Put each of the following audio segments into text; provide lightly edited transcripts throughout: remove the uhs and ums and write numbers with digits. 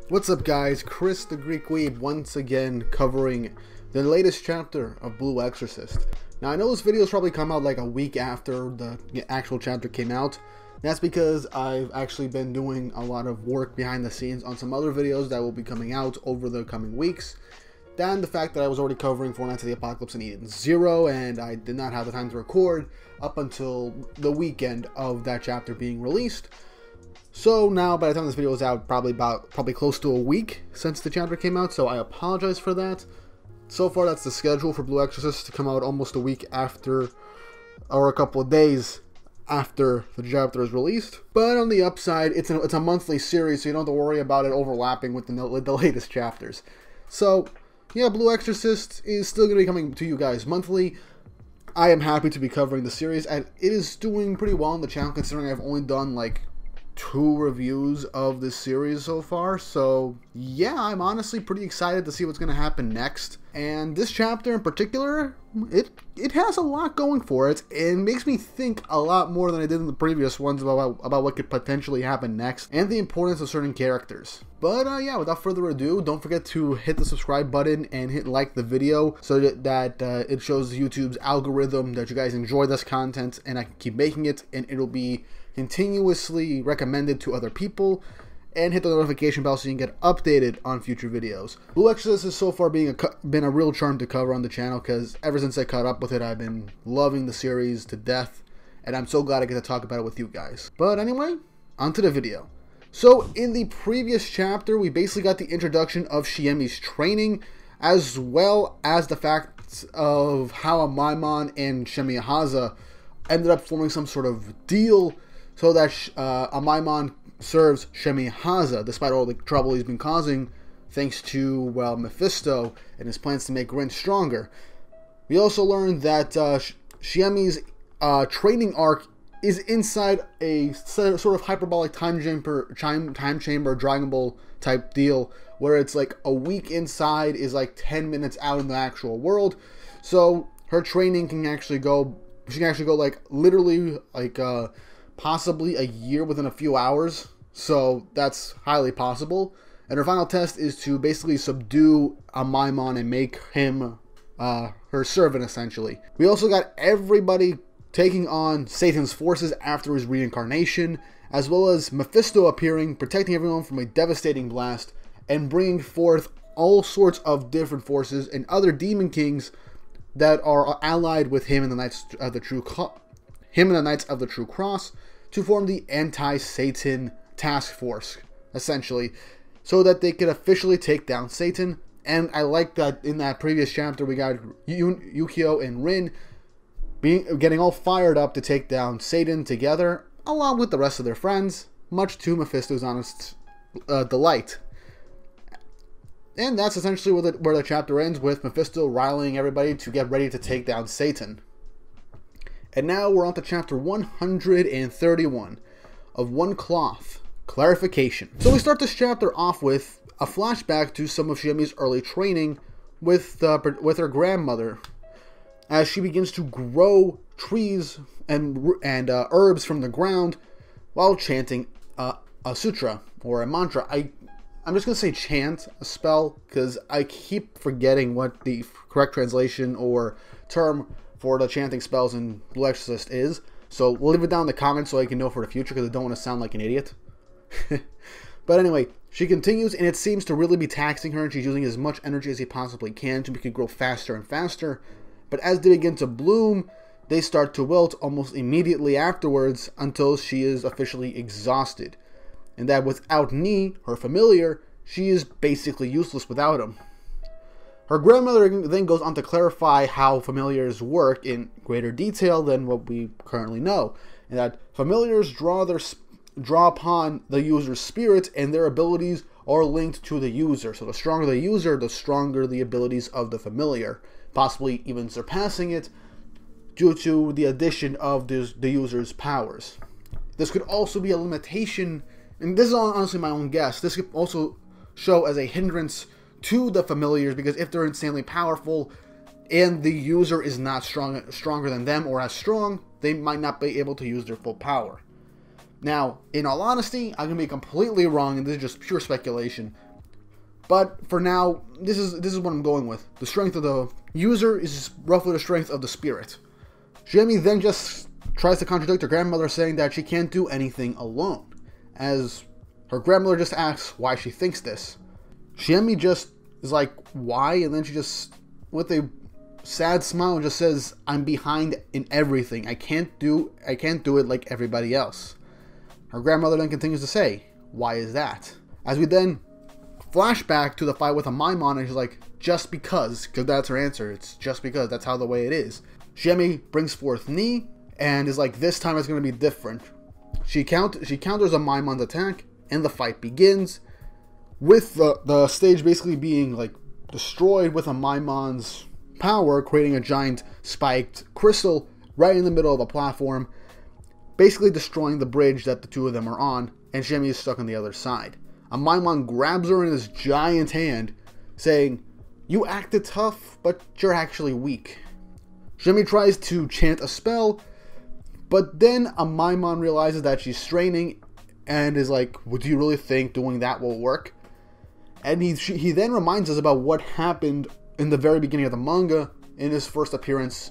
What's up guys, Chris the Greek Weeb once again covering the latest chapter of Blue Exorcist. Now I know this video's probably come out like a week after the actual chapter came out. That's because I've actually been doing a lot of work behind the scenes on some other videos that will be coming out over the coming weeks. Then the fact that I was already covering Four Nights of the Apocalypse and Eden Zero, and I did not have the time to record up until the weekend of that chapter being released. So now, by the time this video is out, probably close to a week since the chapter came out, so I apologize for that. So far, that's the schedule for Blue Exorcist to come out almost a week after, or a couple of days after the chapter is released. But on the upside, it's a monthly series, so you don't have to worry about it overlapping with the latest chapters. So, yeah, Blue Exorcist is still going to be coming to you guys monthly. I am happy to be covering the series, and it is doing pretty well on the channel, considering I've only done, like, 2 reviews of this series so far. So yeah, I'm honestly pretty excited to see what's going to happen next. And this chapter in particular, it has a lot going for it. It makes me think a lot more than I did in the previous ones about what could potentially happen next and the importance of certain characters. But yeah, without further ado, don't forget to hit the subscribe button and hit like the video so that it shows YouTube's algorithm that you guys enjoy this content and I can keep making it, and it'll be continuously recommended to other people. And hit the notification bell so you can get updated on future videos. Blue Exorcist has so far been a real charm to cover on the channel, because ever since I caught up with it, I've been loving the series to death, and I'm so glad I get to talk about it with you guys. But anyway, onto the video. So in the previous chapter, we basically got the introduction of Shiemi's training, as well as the fact of how Amaimon and Shemiahaza ended up forming some sort of deal so that Amaimon serves Shemiahaza, despite all the trouble he's been causing, thanks to, well, Mephisto and his plans to make Rin stronger. We also learned that Shiemi's training arc is inside a sort of hyperbolic time chamber, Dragon Ball type deal, where it's like a week inside is like 10 minutes out in the actual world. So her training can actually go, she can actually go like literally like possibly a year within a few hours, so that's highly possible. And her final test is to basically subdue Amaimon and make him her servant, essentially. We also got everybody taking on Satan's forces after his reincarnation, as well as Mephisto appearing, protecting everyone from a devastating blast, and bringing forth all sorts of different forces and other demon kings that are allied with him and the Knights of the True Cross to form the anti-Satan task force, essentially, so that they could officially take down Satan. And I like that in that previous chapter we got Yukio and Rin getting all fired up to take down Satan together, along with the rest of their friends, much to Mephisto's honest delight. And that's essentially where the chapter ends, with Mephisto rallying everybody to get ready to take down Satan. And now we're on to chapter 131 of One Cloth, Clarification. So we start this chapter off with a flashback to some of Shiemi's early training with her grandmother, as she begins to grow trees and herbs from the ground while chanting a sutra or a mantra. I'm just going to say chant, a spell, because I keep forgetting what the correct translation or term for the chanting spells in Blue Exorcist is. So we'll leave it down in the comments so I can know for the future, because I don't want to sound like an idiot. But anyway, she continues, and it seems to really be taxing her, and she's using as much energy as she possibly can to make it grow faster and faster. But as they begin to bloom, they start to wilt almost immediately afterwards, until she is officially exhausted. And that without Ni, her familiar, she is basically useless without him. Her grandmother then goes on to clarify how familiars work in greater detail than what we currently know, and that familiars draw upon the user's spirit, and their abilities are linked to the user. So the stronger the user, the stronger the abilities of the familiar, possibly even surpassing it due to the addition of the user's powers. This could also be a limitation, and this is honestly my own guess, this could also show as a hindrance to the familiars, because if they're insanely powerful and the user is not stronger than them or as strong, they might not be able to use their full power. Now, in all honesty, I can be completely wrong, and this is just pure speculation, But for now, this is what I'm going with. The strength of the user is roughly the strength of the spirit. Shiemi then just tries to contradict her grandmother, saying that she can't do anything alone, as her grandmother just asks why she thinks this. Shiemi just is like, why? And then she just, with a sad smile, just says, I'm behind in everything. I can't do it like everybody else. Her grandmother then continues to say, why is that? As we then flash back to the fight with Amaimon, and she's like, just because that's her answer. It's just because, that's how the way it is. Shiemi brings forth Ni, and is like, this time it's going to be different. She counters Amaimon's attack, and the fight begins, with the stage basically being like destroyed with Amaimon's power, creating a giant spiked crystal right in the middle of the platform, basically destroying the bridge that the two of them are on, and Shiemi is stuck on the other side. Amaimon grabs her in his giant hand, saying, you acted tough, but you're actually weak. Shiemi tries to chant a spell, but then Amaimon realizes that she's straining, and is like, well, do you really think doing that will work? And he then reminds us about what happened in the very beginning of the manga, in his first appearance,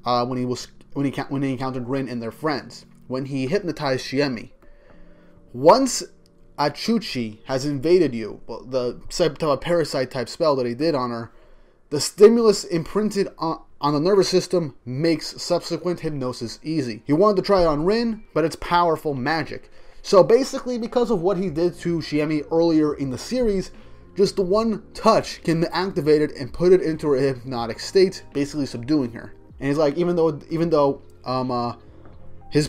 when he encountered Rin and their friends, when he hypnotized Shiemi. Once Achuchi has invaded you, well, the type of parasite type spell that he did on her, the stimulus imprinted on the nervous system makes subsequent hypnosis easy. He wanted to try it on Rin, but it's powerful magic. So basically, because of what he did to Shiemi earlier in the series, just the one touch can activate it and put it into a hypnotic state, basically subduing her. And he's like, even though he has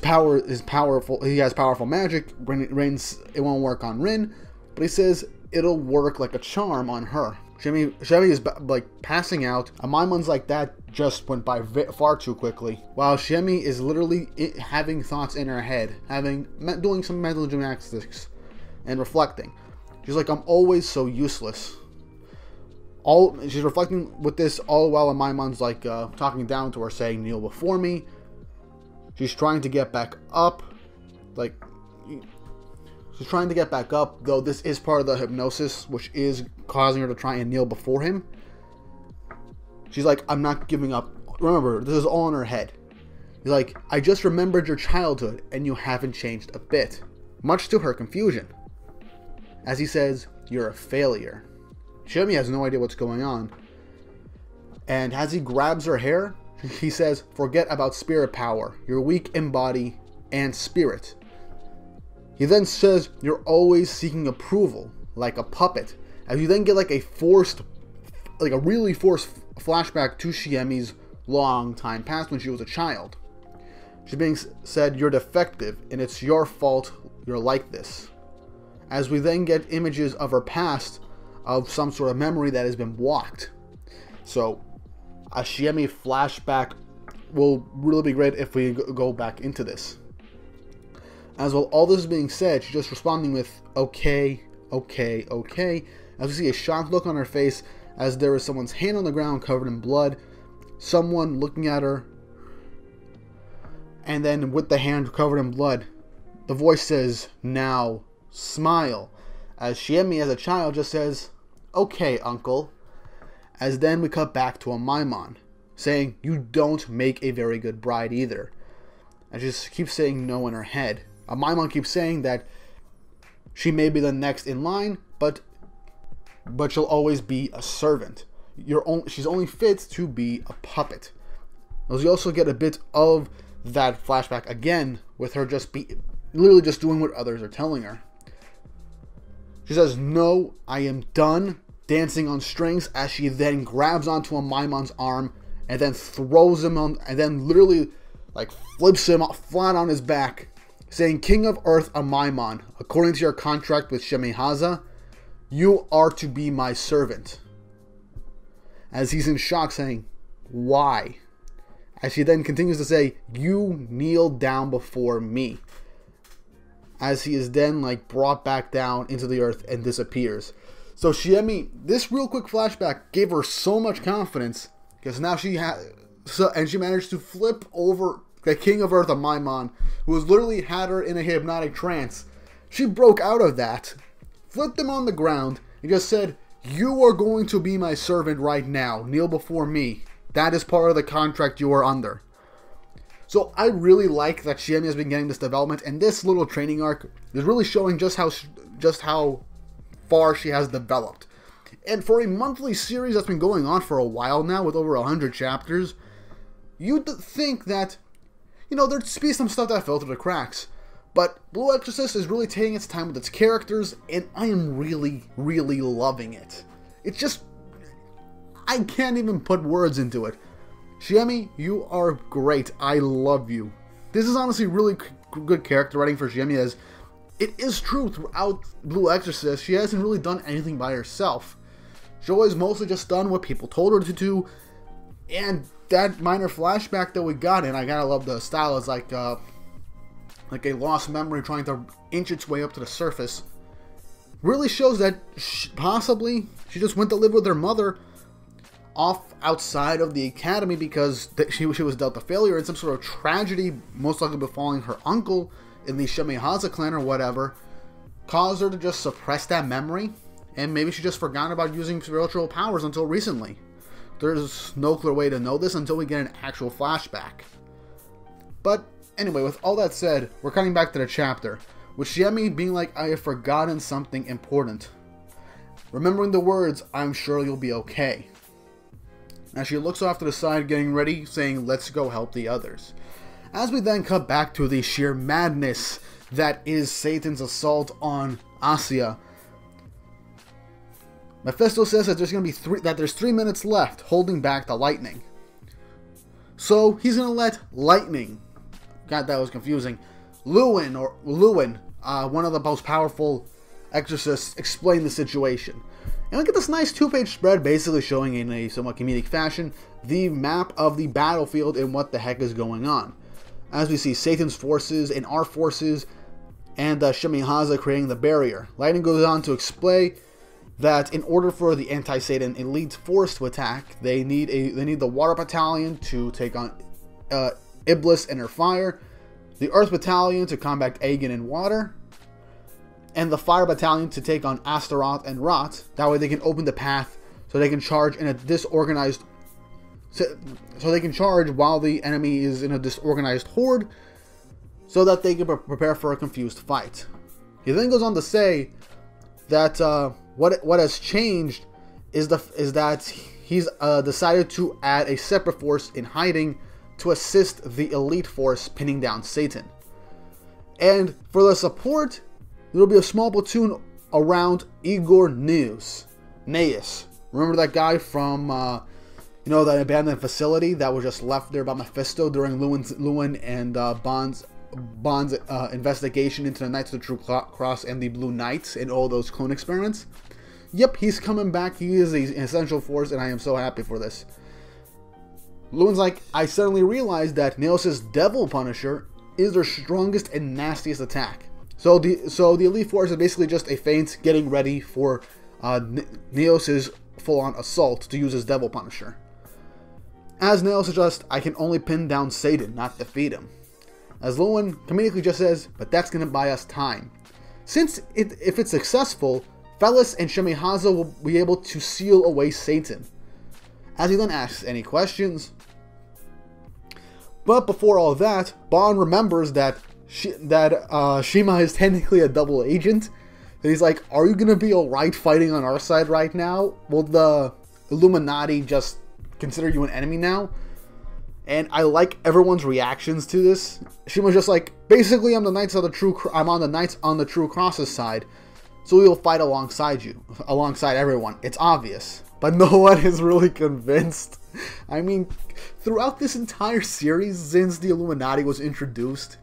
powerful magic, it won't work on Rin, but he says it'll work like a charm on her. Shiemi is like passing out. Amaimon's like, that just went by far too quickly. While Shiemi is literally having thoughts in her head, doing some mental gymnastics and reflecting. She's like, I'm always so useless. She's reflecting with this all while Amaimon's like talking down to her, saying, kneel before me. She's trying to get back up. She's trying to get back up, though this is part of the hypnosis, which is causing her to try and kneel before him. She's like, I'm not giving up. Remember, this is all in her head. He's like, I just remembered your childhood, and you haven't changed a bit. Much to her confusion. As he says, you're a failure. Shiemi has no idea what's going on. And as he grabs her hair, he says, forget about spirit power. You're weak in body and spirit. He then says, you're always seeking approval, like a puppet. As you then get like a really forced flashback to Shiemi's long time past when she was a child. She's being said, you're defective, and it's your fault you're like this. As we then get images of her past, of some sort of memory that has been blocked. So, a Shiemi flashback will really be great if we go back into this. As well, all this is being said, she's just responding with, okay, okay, okay. As we see a shocked look on her face, as there is someone's hand on the ground covered in blood, someone looking at her, and then with the hand covered in blood, the voice says, now, smile. As Shiemi as a child just says, okay, uncle. As then we cut back to Amaimon, saying, you don't make a very good bride either. And she just keeps saying no in her head. Amaimon keeps saying that she may be the next in line, but she'll always be a servant. She's only fit to be a puppet. As we also get a bit of that flashback again, with her literally just doing what others are telling her. She says, no, I am done dancing on strings, as she then grabs onto Amaimon's arm and then throws him on, and then literally like flips him flat on his back, saying, King of Earth Amaimon, according to your contract with Shemihaza, you are to be my servant. As he's in shock, saying, why? As she then continues to say, you kneel down before me. As he is then like brought back down into the earth and disappears. So Shiemi, this real quick flashback gave her so much confidence, because now she managed to flip over the King of Earth, Amaimon, who has literally had her in a hypnotic trance. She broke out of that, flipped him on the ground, and just said, You are going to be my servant right now. Kneel before me. That is part of the contract you are under. So I really like that Shiemi has been getting this development, and this little training arc is really showing just how far she has developed. And for a monthly series that's been going on for a while now, with over 100 chapters, you'd think that, you know, there'd be some stuff that fell through the cracks. But Blue Exorcist is really taking its time with its characters, and I am really, really loving it. It's just, I can't even put words into it. Shiemi, you are great. I love you. This is honestly really good character writing for Shiemi, as it is true throughout Blue Exorcist, she hasn't really done anything by herself. She's always mostly just done what people told her to do, and that minor flashback that we got, and I gotta love the style, is like a lost memory trying to inch its way up to the surface, really shows that possibly she just went to live with her mother off outside of the academy because she was dealt a failure in some sort of tragedy, most likely befalling her uncle in the Shiemi clan or whatever, caused her to just suppress that memory, and maybe she just forgot about using spiritual powers until recently. There's no clear way to know this until we get an actual flashback. But anyway, with all that said, we're coming back to the chapter, with Shiemi being like, I have forgotten something important. Remembering the words, I'm sure you'll be okay. As she looks off to the side getting ready, saying, let's go help the others. As we then cut back to the sheer madness that is Satan's assault on Asya, Mephisto says that there's 3 minutes left, holding back the lightning. So he's gonna let lightning, God, that was confusing, Lewin, one of the most powerful exorcists, explain the situation. And we get this nice 2-page spread basically showing in a somewhat comedic fashion the map of the battlefield and what the heck is going on. As we see Satan's forces and our forces and Shiemi creating the barrier. Lightning goes on to explain that in order for the anti-Satan elite force to attack, they need the Water Battalion to take on Iblis and her fire, the Earth Battalion to combat Agan and water, and the Fire Battalion to take on Astaroth and Rot. That way they can open the path so they can charge in a disorganized... So they can charge while the enemy is in a disorganized horde, so that they can prepare for a confused fight. He then goes on to say that what has changed is that he's decided to add a separate force in hiding to assist the elite force pinning down Satan. And for the support, there will be a small platoon around Igor Neus. Remember that guy from, that abandoned facility that was just left there by Mephisto during Lewin and Bond's investigation into the Knights of the True Cross and the Blue Knights and all those clone experiments? Yep, he's coming back. He is an essential force, and I am so happy for this. Lewin's like, I suddenly realized that Neos' Devil Punisher is their strongest and nastiest attack. So the elite force is basically just a feint getting ready for Neos' full-on assault to use his Devil Punisher. As Neos suggests, I can only pin down Satan, not defeat him. As Lewin comedically just says, but that's going to buy us time. Since if it's successful, Felis and Shiemi will be able to seal away Satan. As he then asks any questions. But before all that, Bond remembers that Shima is technically a double agent. And he's like, are you going to be alright fighting on our side right now? Will the Illuminati just consider you an enemy now? And I like everyone's reactions to this. Shima's just like, basically I'm on the Knights on the True Cross's side. So we will fight alongside you, alongside everyone. It's obvious. But no one is really convinced. I mean, throughout this entire series, since the Illuminati was introduced,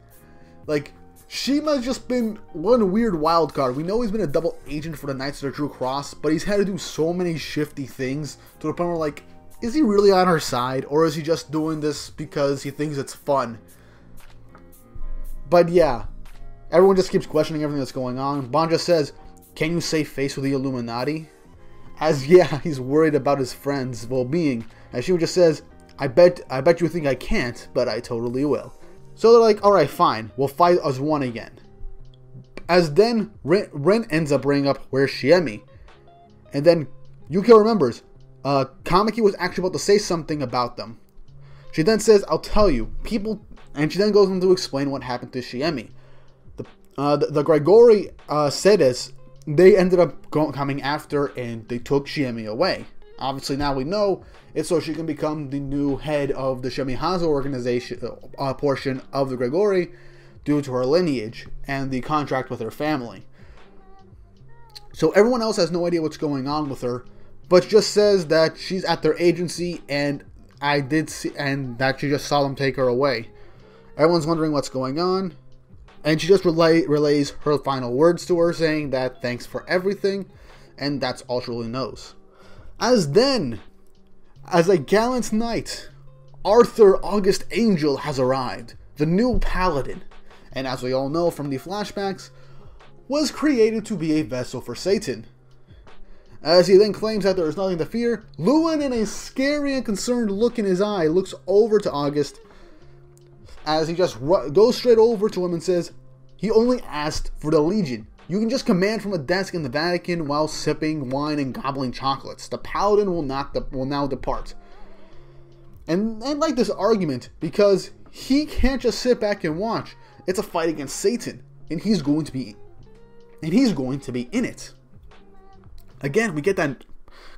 like, Shima's just been one weird wild card. We know he's been a double agent for the Knights of the True Cross, but he's had to do so many shifty things to the point where, like, is he really on our side, or is he just doing this because he thinks it's fun? But yeah, everyone just keeps questioning everything that's going on. Bond just says, can you save face with the Illuminati? As yeah, he's worried about his friend's well-being. As Shima just says, I bet you think I can't, but I totally will. So they're like, alright, fine, we'll fight as one again. As then Ren ends up bringing up, where's Shiemi? And then Yukio remembers, Kamiki was actually about to say something about them. She then says, I'll tell you, people, and she then goes on to explain what happened to Shiemi. The Grigori Sedes, they ended up coming after, and they took Shiemi away. Obviously now we know it's so she can become the new head of the Shemihaza organization portion of the Grigori due to her lineage and the contract with her family. So everyone else has no idea what's going on with her, but just says that she's at their agency and that she just saw them take her away. Everyone's wondering what's going on, and she just relays her final words to her, saying that thanks for everything, and that's all she really knows. As a gallant knight, Arthur August Angel has arrived, the new paladin, and as we all know from the flashbacks, was created to be a vessel for Satan. As he then claims that there is nothing to fear, Lewin, in a scary and concerned look in his eye, looks over to August as he just goes straight over to him and says, he only asked for the Legion. You can just command from a desk in the Vatican while sipping wine and gobbling chocolates. The paladin will now depart. And I like this argument because he can't just sit back and watch. It's a fight against Satan, and he's going to be in it. Again, we get that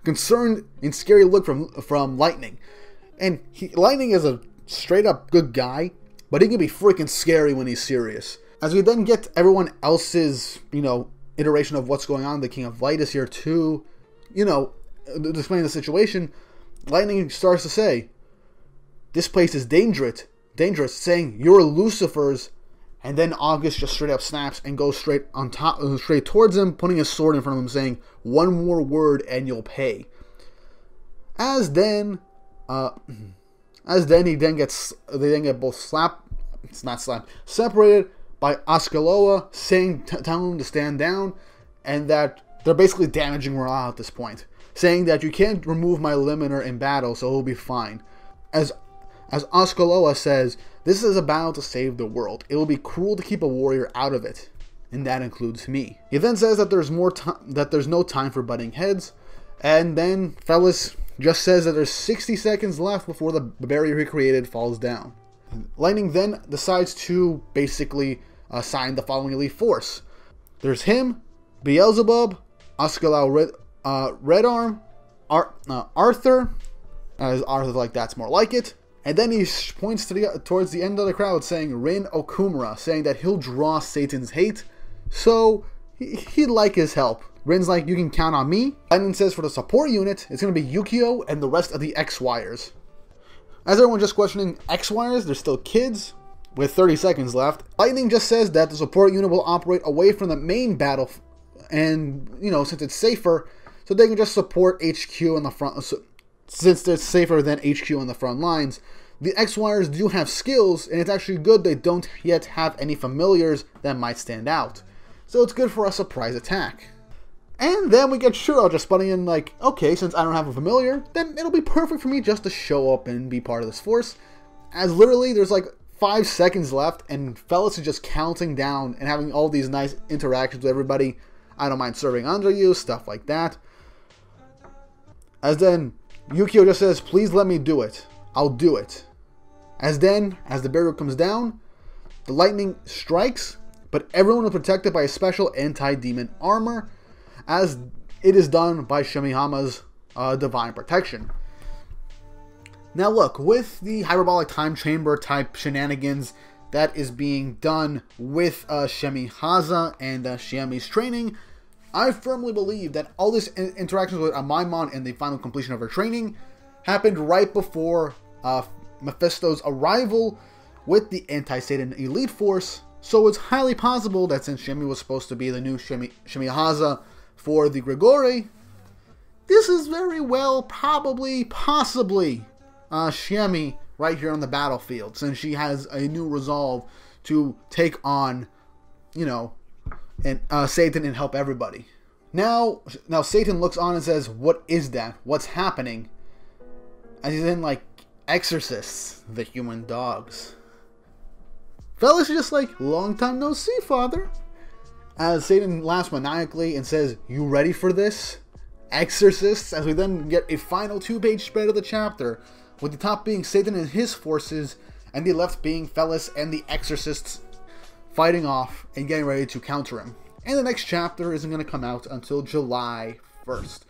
concerned and scary look from Lightning. And Lightning is a straight up good guy, but he can be freaking scary when he's serious. As we then get everyone else's, iteration of what's going on, the King of Light is here too, explain the situation, Lightning starts to say, this place is dangerous, saying, you're Lucifer's, and then August just straight up snaps and goes straight towards him, putting his sword in front of him, saying, one more word and you'll pay. They then get both separated by Ascaloa, telling him to stand down, and that they're basically damaging morale at this point, saying that you can't remove my limiter in battle, so it'll be fine. As Ascaloa says, this is a battle to save the world. It will be cruel to keep a warrior out of it, and that includes me. He then says that there's no time for butting heads, and then Fellis just says that there's 60 seconds left before the barrier he created falls down. Lightning then decides to basically assign the following elite force. There's him, Beelzebub, Ascalao Red Arm, Arthur, as Arthur's like, that's more like it. And then he points towards the end of the crowd, saying Rin Okumura, saying that he'll draw Satan's hate, so he'd like his help. Rin's like, you can count on me. Lightning says for the support unit, it's going to be Yukio and the rest of the X-Wires. As everyone's just questioning X-Wires, they're still kids, with 30 seconds left. Lightning just says that the support unit will operate away from the main battle, and, since it's safer, so they can just support HQ in the front, since they're safer than HQ on the front lines. The X-Wires do have skills, and it's actually good they don't yet have any familiars that might stand out. So it's good for a surprise attack. And then we get Shuro just spotting in like, okay, since I don't have a familiar, then it'll be perfect for me just to show up and be part of this force. As literally there's like 5 seconds left, and Fellis is just counting down and having all these nice interactions with everybody. I don't mind serving under you, stuff like that. As then Yukio just says, please let me do it. I'll do it. As the barrier comes down, the lightning strikes, but everyone is protected by a special anti-demon armor, as it is done by Shemihama's divine protection. Now look, with the hyperbolic time chamber type shenanigans that is being done with Shemihaza and Shiemi's training, I firmly believe that all this interactions with Amaimon and the final completion of her training happened right before Mephisto's arrival with the anti-Satan elite force, so it's highly possible that since Shiemi was supposed to be the new Shemihaza for the Grigori, this is very well possibly Shiemi right here on the battlefield, since she has a new resolve to take on, Satan and help everybody. Now Satan looks on and says, what is that? What's happening? And he's in like, Exorcists, the human dogs. Fellas is just like, long time no see, father. As Satan laughs maniacally and says, you ready for this? Exorcists, as we then get a final 2-page spread of the chapter, with the top being Satan and his forces, and the left being Fellis and the Exorcists fighting off and getting ready to counter him. And the next chapter isn't going to come out until July 1st.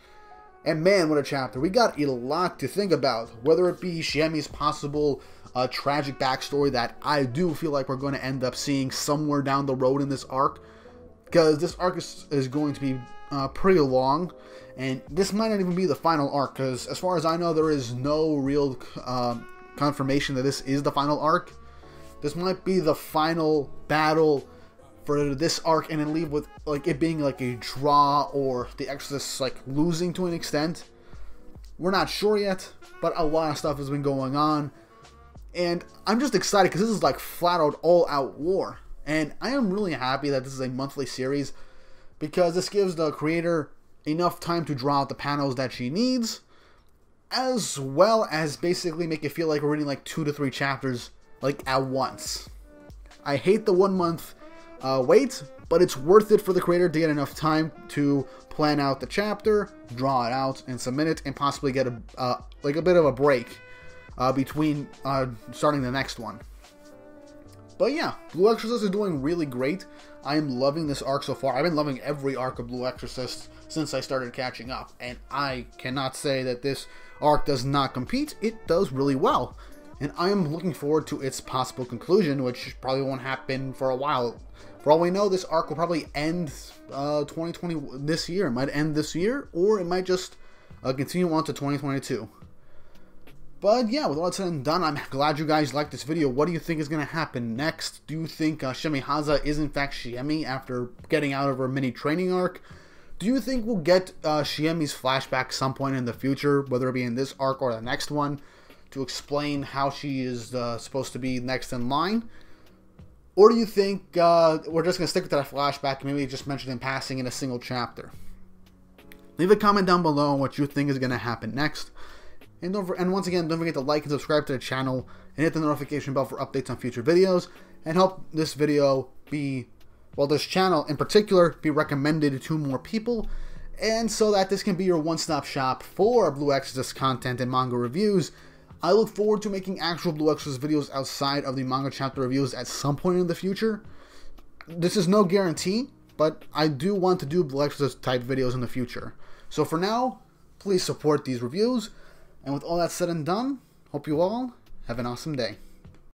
And man, what a chapter. We got a lot to think about, whether it be Shiemi's possible tragic backstory that I do feel like we're going to end up seeing somewhere down the road in this arc, because this arc is going to be pretty long, and this might not even be the final arc, because as far as I know, there is no real confirmation that this is the final arc. This might be the final battle for this arc, and then leave with like it being like a draw, or the Exorcists like losing to an extent. We're not sure yet, but a lot of stuff has been going on, and I'm just excited because this is like flat out all out war. And I am really happy that this is a monthly series, because this gives the creator enough time to draw out the panels that she needs, as well as basically make it feel like we're reading like 2 to 3 chapters like at once. I hate the 1 month wait, but it's worth it for the creator to get enough time to plan out the chapter, draw it out, and submit it, and possibly get a bit of a break between starting the next one. But yeah, Blue Exorcist is doing really great. I am loving this arc so far. I've been loving every arc of Blue Exorcist since I started catching up, and I cannot say that this arc does not compete. It does really well, and I am looking forward to its possible conclusion, which probably won't happen for a while. For all we know, this arc will probably end 2020 this year. It might end this year, or it might just continue on to 2022. But yeah, with all that said and done, I'm glad you guys liked this video. What do you think is going to happen next? Do you think Shiemi Haza is in fact Shiemi after getting out of her mini training arc? Do you think we'll get Shiemi's flashback some point in the future, whether it be in this arc or the next one, to explain how she is supposed to be next in line? Or do you think we're just going to stick with that flashback and maybe just mention in passing in a single chapter? Leave a comment down below on what you think is going to happen next. And once again, don't forget to like and subscribe to the channel, and hit the notification bell for updates on future videos, and help this video be, well, this channel in particular, be recommended to more people, and so that this can be your one-stop shop for Blue Exorcist content and manga reviews. I look forward to making actual Blue Exorcist videos outside of the manga chapter reviews at some point in the future. This is no guarantee, but I do want to do Blue Exorcist type videos in the future. So for now, please support these reviews. And with all that said and done, hope you all have an awesome day.